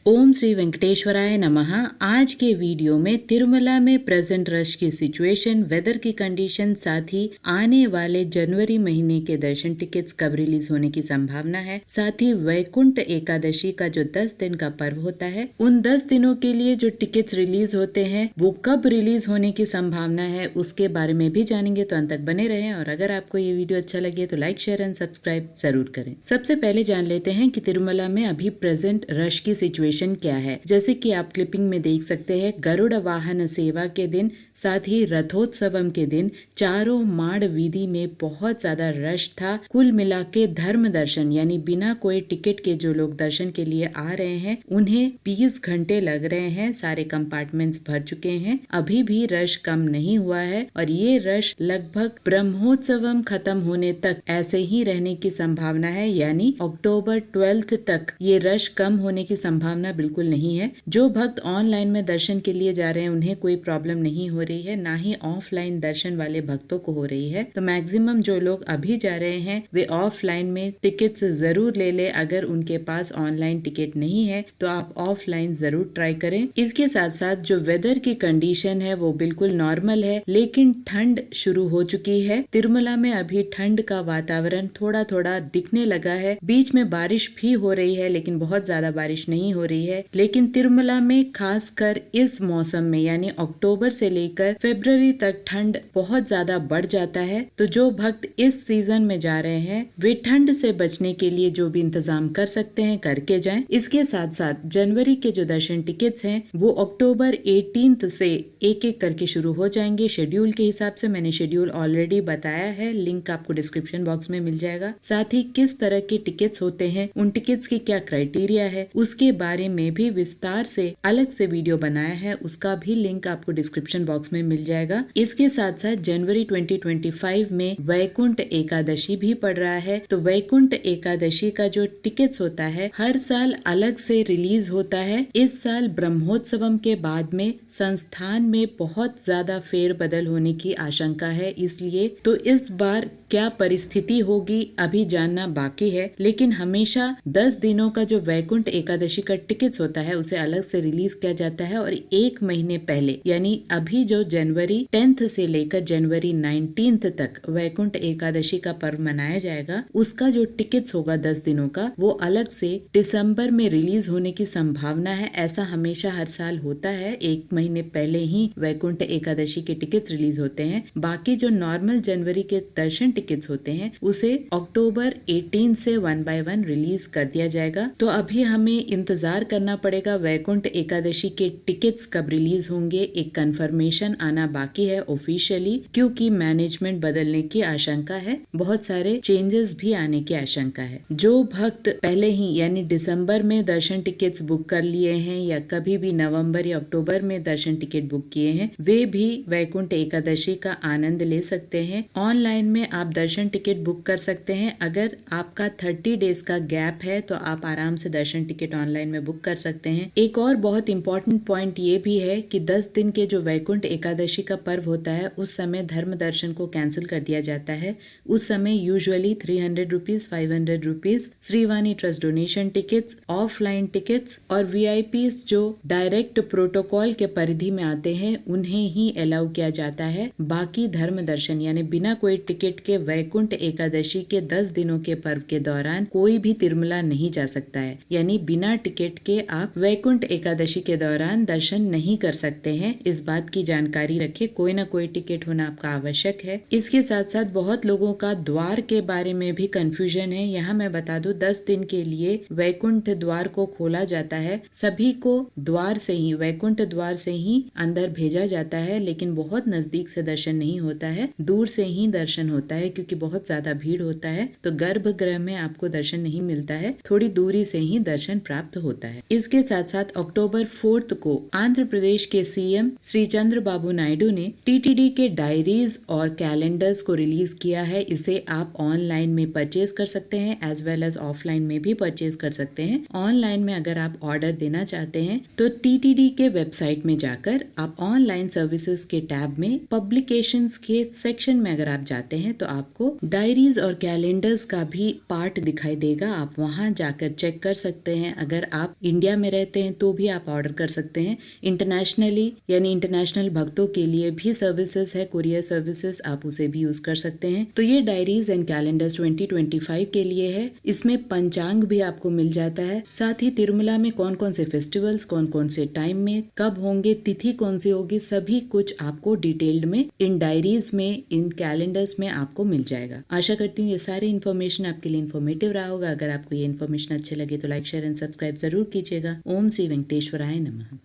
ओम श्री वेंकटेश्वराय नमः। आज के वीडियो में तिरुमला में प्रेजेंट रश की सिचुएशन, वेदर की कंडीशन, साथ ही आने वाले जनवरी महीने के दर्शन टिकट्स कब रिलीज होने की संभावना है, साथ ही वैकुंठ एकादशी का जो 10 दिन का पर्व होता है, उन 10 दिनों के लिए जो टिकट्स रिलीज होते हैं वो कब रिलीज होने की संभावना है, उसके बारे में भी जानेंगे। तो अंत तक बने रहें और अगर आपको ये वीडियो अच्छा लगे तो लाइक, शेयर एंड सब्सक्राइब जरूर करें। सबसे पहले जान लेते हैं कि तिरुमला में अभी प्रेजेंट रश की सिचुएशन क्या है। जैसे कि आप क्लिपिंग में देख सकते हैं, गरुड़ वाहन सेवा के दिन, साथ ही रथोत्सवम के दिन चारों माड़ वीधि में बहुत ज्यादा रश था। कुल मिला के धर्म दर्शन यानी बिना कोई टिकट के जो लोग दर्शन के लिए आ रहे हैं उन्हें 20 घंटे लग रहे हैं। सारे कंपार्टमेंट्स भर चुके हैं, अभी भी रश कम नहीं हुआ है और ये रश लगभग ब्रह्मोत्सवम खत्म होने तक ऐसे ही रहने की संभावना है, यानी अक्टूबर 12 तक ये रश कम होने की संभावना बिल्कुल नहीं है। जो भक्त ऑनलाइन में दर्शन के लिए जा रहे हैं उन्हें कोई प्रॉब्लम नहीं हो रही है, ना ही ऑफलाइन दर्शन वाले भक्तों को हो रही है। तो मैक्सिमम जो लोग अभी जा रहे हैं वे ऑफलाइन में टिकट्स जरूर ले अगर उनके पास ऑनलाइन टिकट नहीं है तो आप ऑफलाइन जरूर ट्राई करें। इसके साथ साथ जो वेदर की कंडीशन है वो बिल्कुल नॉर्मल है, लेकिन ठंड शुरू हो चुकी है। तिरुमला में अभी ठंड का वातावरण थोड़ा थोड़ा दिखने लगा है। बीच में बारिश भी हो रही है लेकिन बहुत ज्यादा बारिश नहीं हो रही है। लेकिन तिरुमला में खासकर इस मौसम में यानी अक्टूबर से लेकर फरवरी तक ठंड बहुत ज्यादा बढ़ जाता है। तो जो भक्त इस सीजन में जा रहे हैं वे ठंड से बचने के लिए जो भी इंतजाम कर सकते हैं करके जाएं। इसके साथ साथ जनवरी के जो दर्शन टिकट्स हैं वो अक्टूबर 18 से एक एक करके शुरू हो जाएंगे शेड्यूल के हिसाब से। मैंने शेड्यूल ऑलरेडी बताया है, लिंक आपको डिस्क्रिप्शन बॉक्स में मिल जाएगा। साथ ही किस तरह के टिकट्स होते हैं, उन टिकट्स की क्या क्राइटेरिया है, उसके बारे में भी विस्तार से अलग से वीडियो बनाया है, उसका भी लिंक आपको डिस्क्रिप्शन बॉक्स में मिल जाएगा। इसके साथ साथ जनवरी 2025 में वैकुंठ एकादशी भी पड़ रहा है। तो वैकुंठ एकादशी का जो टिकट्स होता है हर साल अलग से रिलीज होता है। इस साल ब्रह्मोत्सवम के बाद में संस्थान में बहुत ज्यादा फेरबदल होने की आशंका है, इसलिए तो इस बार क्या परिस्थिति होगी अभी जानना बाकी है। लेकिन हमेशा 10 दिनों का जो वैकुंठ एकादशी का टिकट्स होता है उसे अलग से रिलीज किया जाता है और एक महीने पहले यानी अभी जो जनवरी 10 से लेकर जनवरी 19 तक वैकुंठ एकादशी का पर्व मनाया जाएगा उसका जो टिकट्स होगा 10 दिनों का वो अलग से दिसंबर में रिलीज होने की संभावना है। ऐसा हमेशा हर साल होता है, एक महीने पहले ही वैकुंठ एकादशी के टिकट्स रिलीज होते हैं। बाकी जो नॉर्मल जनवरी के दर्शन टिकट्स होते हैं उसे अक्टूबर 18 से 1 by 1 रिलीज कर दिया जाएगा। तो अभी हमें इंतजार करना पड़ेगा वैकुंठ एकादशी के टिकट्स कब रिलीज होंगे। एक कंफर्मेशन आना बाकी है ऑफिशियली, क्योंकि मैनेजमेंट बदलने की आशंका है, बहुत सारे चेंजेस भी आने की आशंका है। जो भक्त पहले ही यानी दिसंबर में दर्शन टिकट्स बुक कर लिए हैं या कभी भी नवंबर या अक्टूबर में दर्शन टिकट बुक किए हैं वे भी वैकुंठ एकादशी का आनंद ले सकते हैं। ऑनलाइन में आप दर्शन टिकट बुक कर सकते हैं। अगर आपका 30 डेज का गैप है तो आप आराम से दर्शन टिकट ऑनलाइन में बुक कर सकते हैं। एक और बहुत इंपॉर्टेंट पॉइंट ये भी है कि 10 दिन के जो वैकुंठ एकादशी का पर्व होता है उस समय धर्म दर्शन को कैंसिल कर दिया जाता है। उस समय usually 300 rupees, 500 rupees Srivani trust donation tickets, offline tickets और वीआईपीज जो डायरेक्ट प्रोटोकॉल के परिधि में आते हैं उन्हें ही अलाउ किया जाता है। बाकी धर्म दर्शन यानी बिना कोई टिकट के वैकुंठ एकादशी के 10 दिनों के पर्व के दौरान कोई भी तिरुमला नहीं जा सकता है, यानी बिना टिकट के आप वैकुंठ एकादशी के दौरान दर्शन नहीं कर सकते हैं। इस बात की जानकारी रखें, कोई ना कोई टिकट होना आपका आवश्यक है। इसके साथ साथ बहुत लोगों का द्वार के बारे में भी कंफ्यूजन है। यहाँ मैं बता दूं 10 दिन के लिए वैकुंठ द्वार को खोला जाता है, सभी को द्वार से ही वैकुंठ द्वार से ही अंदर भेजा जाता है, लेकिन बहुत नजदीक से दर्शन नहीं होता है, दूर से ही दर्शन होता है क्योंकि बहुत ज्यादा भीड़ होता है। तो गर्भगृह में आपको दर्शन नहीं मिलता है, थोड़ी दूरी से ही दर्शन प्राप्त होता है। इसके साथ साथ अक्टूबर 4 को आंध्र प्रदेश के सीएम श्री चंद्रबाबू नायडू ने टीटीडी के डायरीज और कैलेंडर्स को रिलीज किया है। इसे आप ऑनलाइन में परचेज कर सकते हैं एज वेल एज ऑफलाइन में भी परचेज कर सकते हैं। ऑनलाइन में अगर आप ऑर्डर देना चाहते हैं तो टीटीडी के वेबसाइट में जाकर आप ऑनलाइन सर्विसेज के टैब में पब्लिकेशंस के सेक्शन में अगर आप जाते हैं तो आपको डायरीज और कैलेंडर्स का भी पार्ट दिखाई देगा। आप वहां जाकर चेक कर सकते हैं। अगर आप इंडिया में रहते हैं तो भी आप ऑर्डर कर सकते हैं। इंटरनेशनली यानी इंटरनेशनल भक्तों के लिए भी सर्विसेज है, कुरियर सर्विसेज, आप उसे भी यूज कर सकते हैं। तो ये डायरीज एंड कैलेंडर्स 2025 के लिए है। इसमें पंचांग भी आपको मिल जाता है, साथ ही तिरुमला में कौन कौन से फेस्टिवल्स कौन कौन से टाइम में कब होंगे, तिथि कौन सी होगी, सभी कुछ आपको डिटेल्ड में इन डायरीज में, इन कैलेंडर्स में आपको मिल जाएगा। आशा करती हूँ ये सारी इन्फॉर्मेशन आपके लिए इन्फॉर्मेटिव रहा होगा। अगर आपको ये इन्फॉर्मेशन अच्छे लगे तो लाइक शेयर एंड सब्सक्राइब जरूर कीजिएगा। ओम श्री वेंकटेश्वराय नमः।